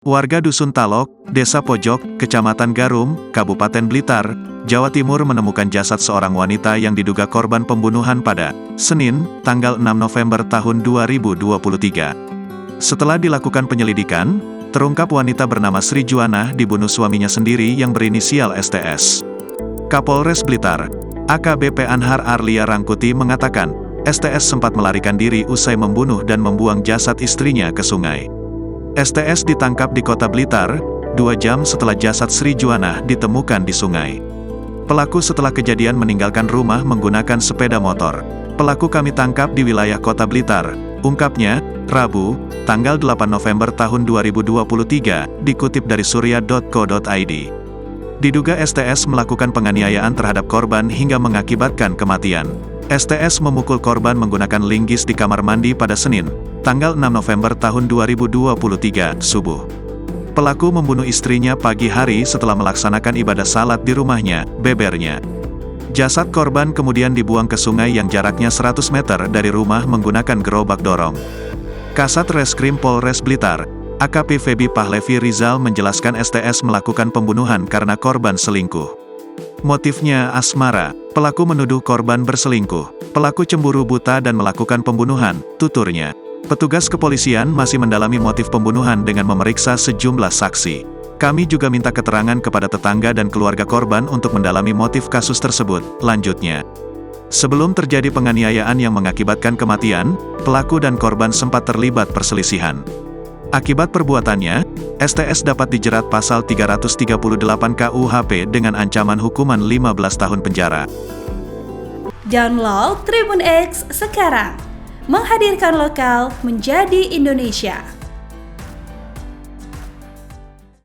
Warga Dusun Talok, Desa Pojok, Kecamatan Garum, Kabupaten Blitar, Jawa Timur menemukan jasad seorang wanita yang diduga korban pembunuhan pada Senin, tanggal 6 November tahun 2023. Setelah dilakukan penyelidikan, terungkap wanita bernama Sri Juwana dibunuh suaminya sendiri yang berinisial STS. Kapolres Blitar, AKBP Anhar Arlia Rangkuti mengatakan, STS sempat melarikan diri usai membunuh dan membuang jasad istrinya ke sungai. STS ditangkap di kota Blitar, 2 jam setelah jasad Sri Juwana ditemukan di sungai. Pelaku setelah kejadian meninggalkan rumah menggunakan sepeda motor. Pelaku kami tangkap di wilayah kota Blitar, ungkapnya, Rabu, tanggal 8 November tahun 2023, dikutip dari surya.co.id. Diduga STS melakukan penganiayaan terhadap korban hingga mengakibatkan kematian. STS memukul korban menggunakan linggis di kamar mandi pada Senin, tanggal 6 November tahun 2023, subuh. Pelaku membunuh istrinya pagi hari setelah melaksanakan ibadah salat di rumahnya, bebernya. Jasad korban kemudian dibuang ke sungai yang jaraknya 100 meter dari rumah menggunakan gerobak dorong. Kasat Reskrim Polres Blitar, AKP Feby Pahlevi Rizal menjelaskan STS melakukan pembunuhan karena korban selingkuh. Motifnya asmara, pelaku menuduh korban berselingkuh. Pelaku cemburu buta dan melakukan pembunuhan, tuturnya. Petugas kepolisian masih mendalami motif pembunuhan dengan memeriksa sejumlah saksi. Kami juga minta keterangan kepada tetangga dan keluarga korban untuk mendalami motif kasus tersebut, lanjutnya. Sebelum terjadi penganiayaan yang mengakibatkan kematian, pelaku dan korban sempat terlibat perselisihan. Akibat perbuatannya, STS dapat dijerat pasal 338 KUHP dengan ancaman hukuman 15 tahun penjara. Download Tribun X sekarang, menghadirkan lokal menjadi Indonesia.